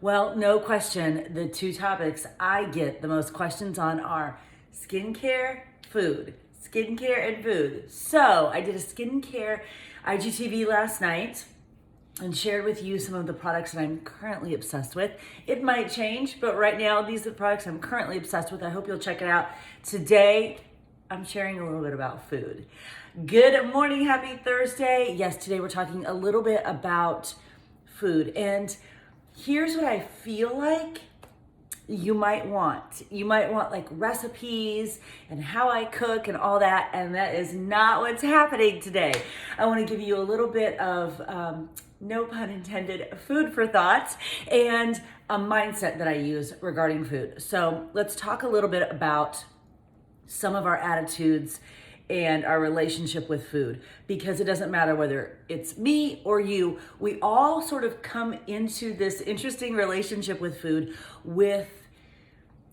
Well, no question, the two topics I get the most questions on are skincare, food. Skincare and food. So I did a skincare IGTV last night and shared with you some of the products that I'm currently obsessed with. It might change, but right now these are the products I'm currently obsessed with. I hope you'll check it out. Today, I'm sharing a little bit about food. Good morning, happy Thursday. Yes, today we're talking a little bit about food. And here's what I feel like you might want. You might want like recipes and how I cook and all that, and that is not what's happening today. I want to give you a little bit of, no pun intended, food for thought and a mindset that I use regarding food. So let's talk a little bit about some of our attitudes and our relationship with food, because it doesn't matter whether it's me or you, we all sort of come into this interesting relationship with food with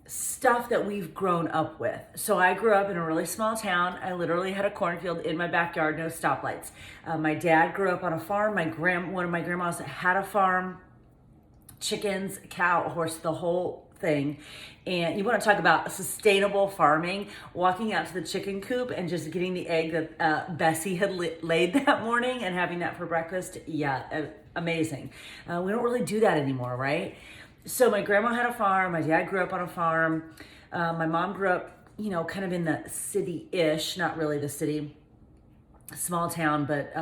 stuff that we've grown up with. So I grew up in a really small town. I literally had a cornfield in my backyard, no stoplights. My dad grew up on a farm. One of my grandmas had a farm, chickens, cow, horse, the whole thing. And you want to talk about sustainable farming, walking out to the chicken coop and just getting the egg that Bessie had laid that morning and having that for breakfast. Yeah, amazing. We don't really do that anymore, right? So my grandma had a farm. My dad grew up on a farm. My mom grew up, kind of in the city-ish, not really the city, small town, but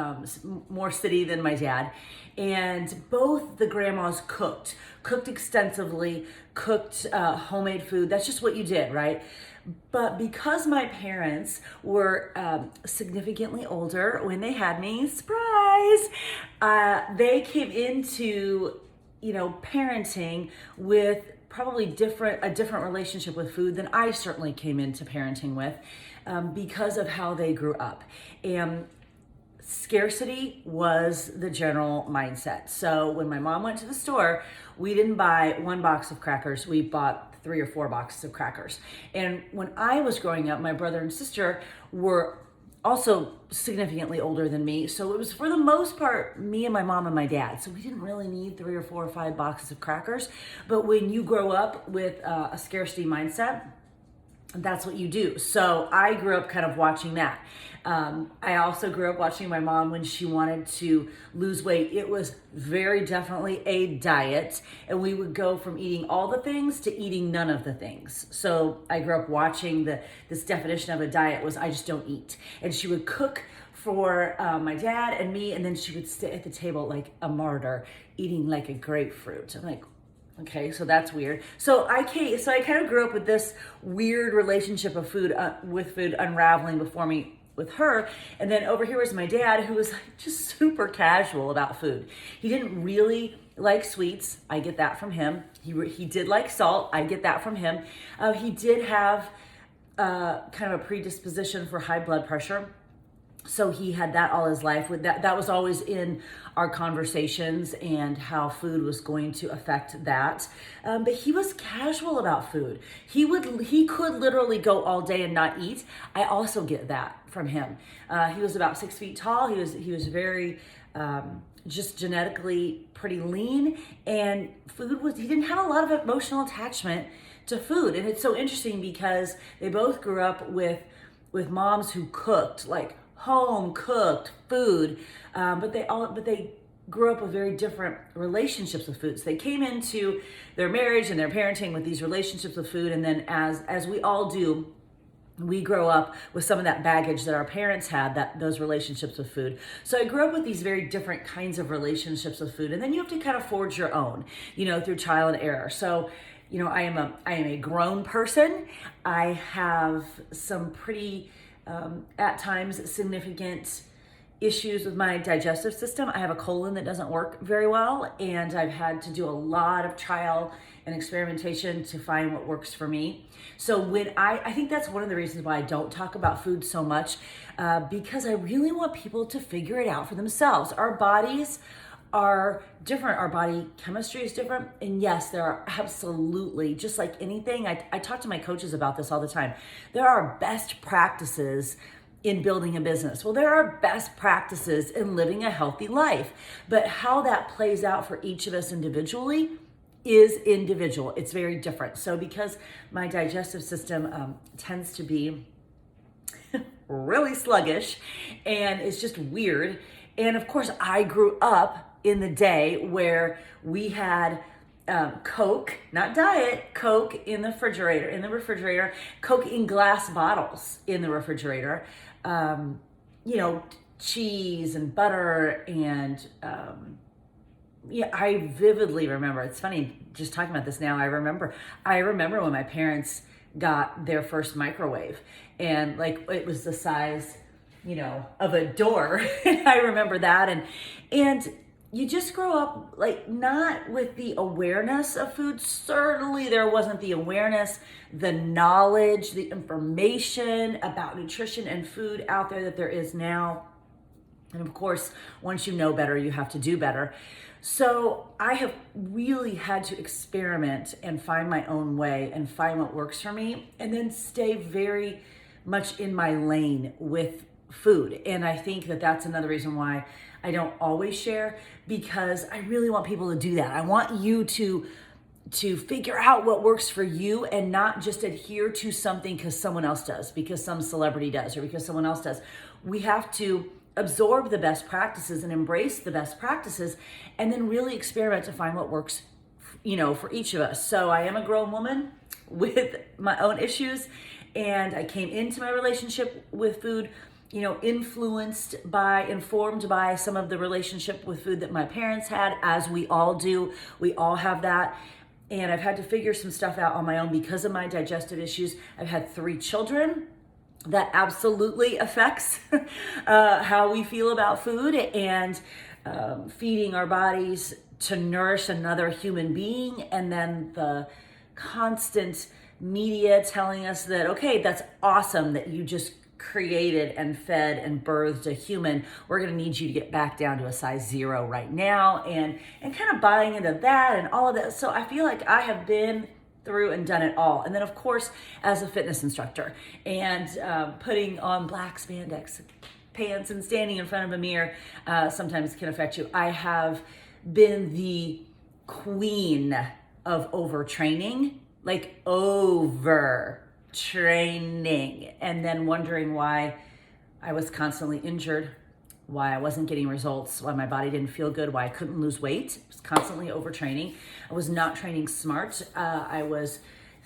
more city than my dad. And both the grandmas cooked extensively, cooked homemade food. That's just what you did, right? But because my parents were significantly older when they had me, surprise, they came into, parenting with probably a different relationship with food than I certainly came into parenting with, because of how they grew up. And scarcity was the general mindset. So when my mom went to the store, we didn't buy one box of crackers. We bought 3 or 4 boxes of crackers. And when I was growing up, my brother and sister were also significantly older than me. So it was, for the most part, me and my mom and my dad. So we didn't really need 3 or 4 or 5 boxes of crackers. But when you grow up with a scarcity mindset, that's what you do. So I grew up kind of watching that. I also grew up watching my mom when she wanted to lose weight. It was very definitely a diet, and we would go from eating all the things to eating none of the things. So I grew up watching this definition of a diet was I just don't eat. And she would cook for my dad and me, and then she would sit at the table like a martyr, eating like a grapefruit. I'm like, okay, so that's weird. So I kind of grew up with this weird relationship of food, with food unraveling before me with her. And then over here was my dad, who was like just super casual about food. He didn't really like sweets. I get that from him. He did like salt. I get that from him. He did have kind of a predisposition for high blood pressure. So he had that all his life. With that was always in our conversations and how food was going to affect that. But he was casual about food. He could literally go all day and not eat. I also get that from him. He was about 6 feet tall. He was very just genetically pretty lean, and he didn't have a lot of emotional attachment to food. And it's so interesting because they both grew up with moms who cooked, like home cooked food, but they grew up with very different relationships with food. So they came into their marriage and their parenting with these relationships with food, and then as we all do, we grow up with some of that baggage that our parents had, those relationships with food. So I grew up with these very different kinds of relationships with food, and then you have to kind of forge your own, through trial and error. So I am a grown person. I have some pretty at times significant issues with my digestive system. I have a colon that doesn't work very well, and I've had to do a lot of trial and experimentation to find what works for me. So when I think that's one of the reasons why I don't talk about food so much, because I really want people to figure it out for themselves. Our bodies are different. Our body chemistry is different. And yes, there are absolutely, just like anything, I talk to my coaches about this all the time. There are best practices in building a business. Well, there are best practices in living a healthy life, but how that plays out for each of us individually is individual. It's very different. So because my digestive system tends to be really sluggish and it's just weird. And of course, I grew up in the day where we had Coke, not diet, Coke in the refrigerator, Coke in glass bottles in the refrigerator, cheese and butter and yeah, I vividly remember. It's funny just talking about this now. I remember when my parents got their first microwave, and like it was the size, of a door. I remember that, and you just grow up like not with the awareness of food. Certainly, there wasn't the awareness, the knowledge, the information about nutrition and food out there that there is now. And of course, once you know better, you have to do better. So I have really had to experiment and find my own way and find what works for me, and then stay very much in my lane with food. And I think that that's another reason why I don't always share, because I really want people to do that. I want you to figure out what works for you and not just adhere to something because someone else does, because some celebrity does, or because someone else does. We have to absorb the best practices and embrace the best practices, and then really experiment to find what works, for each of us. So I am a grown woman with my own issues, and I came into my relationship with food, informed by some of the relationship with food that my parents had, as we all do. We all have that. And I've had to figure some stuff out on my own because of my digestive issues. I've had 3 children. That absolutely affects how we feel about food, and feeding our bodies to nourish another human being, and then the constant media telling us that, okay, that's awesome that you just created and fed and birthed a human. We're going to need you to get back down to a size 0 right now, and kind of buying into that and all of that. So I feel like I have been through and done it all. And then of course, as a fitness instructor, and putting on black spandex pants and standing in front of a mirror sometimes can affect you. I have been the queen of overtraining, like overtraining, and then wondering why I was constantly injured, why I wasn't getting results, why my body didn't feel good, why I couldn't lose weight. I was constantly overtraining. I was not training smart. I was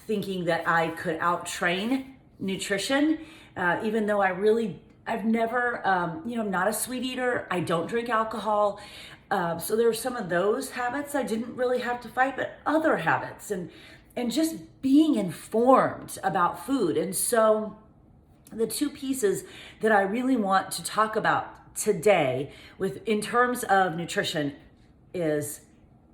thinking that I could out-train nutrition, even though I've never, not a sweet eater. I don't drink alcohol. So there were some of those habits I didn't really have to fight, but other habits and just being informed about food. And so the 2 pieces that I really want to talk about today in terms of nutrition is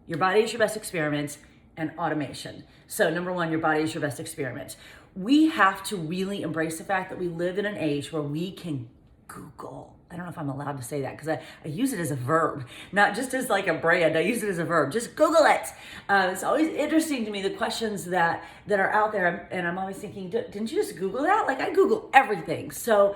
your body is your best experiment, and automation. So number 1, your body is your best experiment. We have to really embrace the fact that we live in an age where we can Google. I don't know if I'm allowed to say that because I use it as a verb, not just as like a brand. I use it as a verb. Just Google it. It's always interesting to me, the questions that are out there. And I'm always thinking, didn't you just Google that? Like I Google everything. So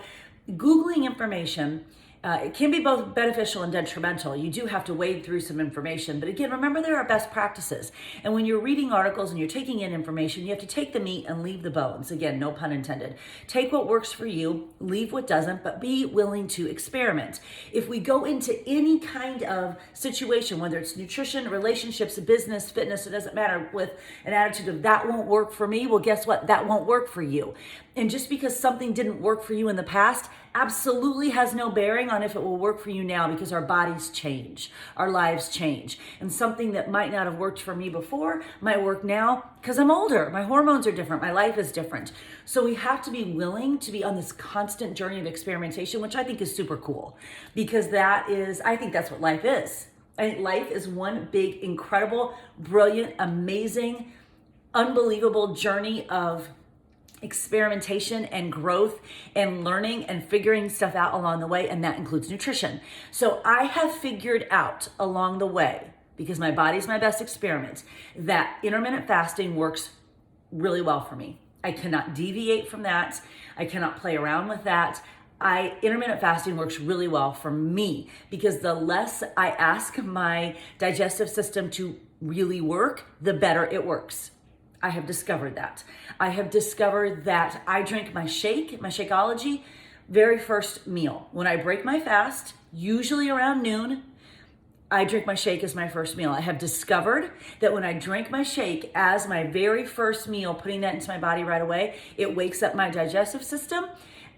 Googling information, it can be both beneficial and detrimental. You do have to wade through some information. But again, remember there are best practices. And when you're reading articles and you're taking in information, you have to take the meat and leave the bones. Again, no pun intended. Take what works for you, leave what doesn't, but be willing to experiment. If we go into any kind of situation, whether it's nutrition, relationships, business, fitness, it doesn't matter, with an attitude of that won't work for me, well, guess what? That won't work for you. And just because something didn't work for you in the past absolutely has no bearing on if it will work for you now, because our bodies change, our lives change. And something that might not have worked for me before might work now because I'm older. My hormones are different. My life is different. So we have to be willing to be on this constant journey of experimentation, which I think is super cool, because I think that's what life is. I think life is one big, incredible, brilliant, amazing, unbelievable journey of experimentation and growth and learning and figuring stuff out along the way, and that includes nutrition. So I have figured out along the way, because my body's my best experiment, that intermittent fasting works really well for me. I cannot deviate from that. I cannot play around with that. Intermittent fasting works really well for me because the less I ask my digestive system to really work, the better it works. I have discovered that. I have discovered that I drink my shake, my Shakeology, very first meal. When I break my fast, usually around noon, I drink my shake as my first meal. I have discovered that when I drink my shake as my very first meal, putting that into my body right away, it wakes up my digestive system.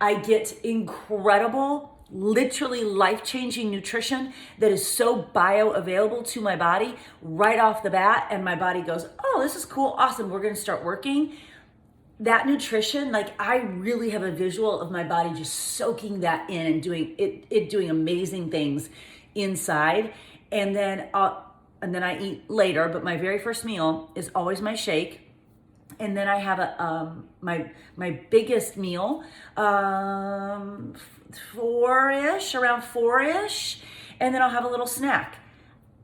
I get incredible, literally life-changing nutrition that is so bioavailable to my body right off the bat. And my body goes, oh, this is cool, awesome, we're gonna start working. That nutrition, like I really have a visual of my body just soaking that in and doing it doing amazing things inside. And then I eat later, but my very first meal is always my shake. And then I have my biggest meal, around four-ish, and then I'll have a little snack.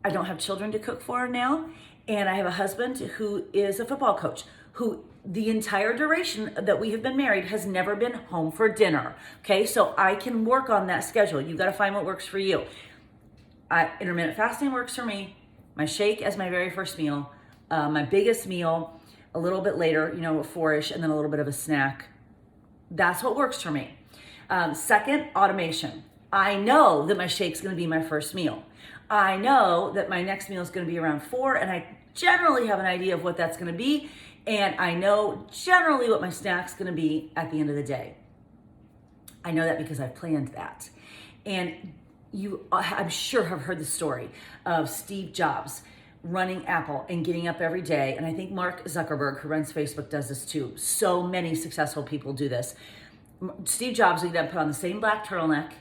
I don't have children to cook for now, and I have a husband who is a football coach, who the entire duration that we have been married has never been home for dinner. Okay, so I can work on that schedule. You got to find what works for you. Intermittent fasting works for me. My shake as my very first meal, my biggest meal a little bit later, four-ish, and then a little bit of a snack. That's what works for me. Second, automation. I know that my shake's gonna be my first meal. I know that my next meal is gonna be around 4, and I generally have an idea of what that's gonna be, and I know generally what my snack's gonna be at the end of the day. I know that because I've planned that. And you, I'm sure, have heard the story of Steve Jobs running Apple and getting up every day. And I think Mark Zuckerberg, who runs Facebook, does this too. So many successful people do this. Steve Jobs would then put on the same black turtleneck.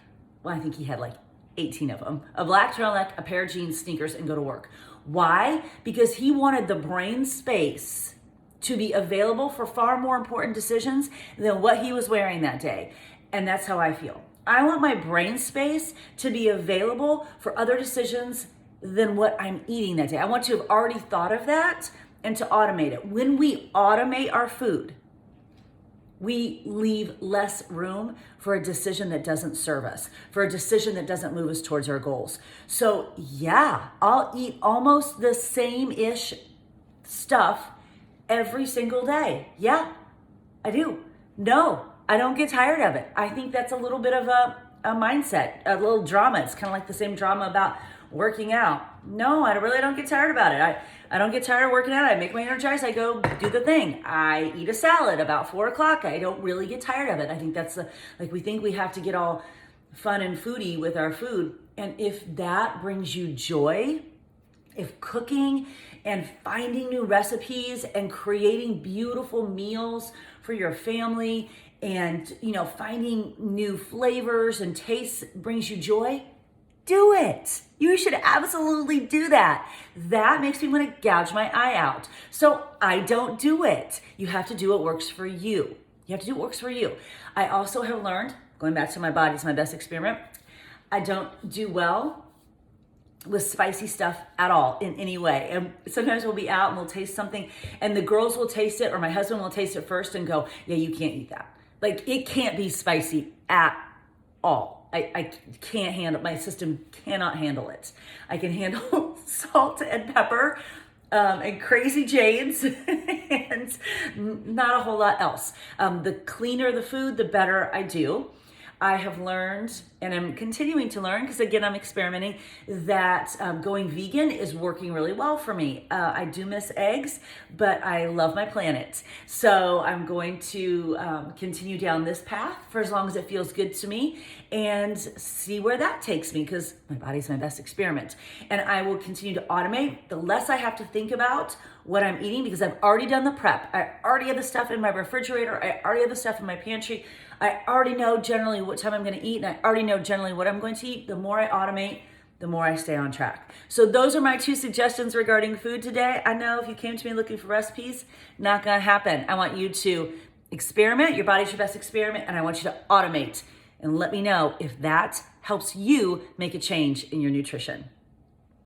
Well, I think he had like 18 of them. A black turtleneck, a pair of jeans, sneakers, and go to work. Why? Because he wanted the brain space to be available for far more important decisions than what he was wearing that day. And that's how I feel. I want my brain space to be available for other decisions than what I'm eating that day. I want to have already thought of that and to automate it. When we automate our food, we leave less room for a decision that doesn't serve us, for a decision that doesn't move us towards our goals. So yeah, I'll eat almost the same-ish stuff every single day. Yeah, I do. No, I don't get tired of it. I think that's a little bit of a mindset, a little drama. It's kind of like the same drama about working out. No, I really don't get tired about it. I don't get tired of working out. I make my Energize. I go do the thing. I eat a salad about 4 o'clock. I don't really get tired of it. I think that's we think we have to get all fun and foodie with our food. And if that brings you joy, if cooking and finding new recipes and creating beautiful meals for your family and, finding new flavors and tastes brings you joy, do it. You should absolutely do that. That makes me want to gouge my eye out. So I don't do it. You have to do what works for you. You have to do what works for you. I also have learned, going back to my body's my best experiment, I don't do well with spicy stuff at all in any way. And sometimes we'll be out and we'll taste something and the girls will taste it or my husband will taste it first and go, yeah, you can't eat that. It can't be spicy at all. I can't handle, my system cannot handle it. I can handle salt and pepper and Crazy Janes and not a whole lot else. The cleaner the food, the better I do. I have learned, and I'm continuing to learn, because again, I'm experimenting, that going vegan is working really well for me. I do miss eggs, but I love my planet. So I'm going to continue down this path for as long as it feels good to me and see where that takes me, because my body's my best experiment. And I will continue to automate. The less I have to think about what I'm eating, because I've already done the prep. I already have the stuff in my refrigerator. I already have the stuff in my pantry. I already know generally what time I'm going to eat, and I already know generally what I'm going to eat. The more I automate, the more I stay on track. So those are my 2 suggestions regarding food today. I know if you came to me looking for recipes, not going to happen. I want you to experiment. Your body's your best experiment, and I want you to automate. And let me know if that helps you make a change in your nutrition.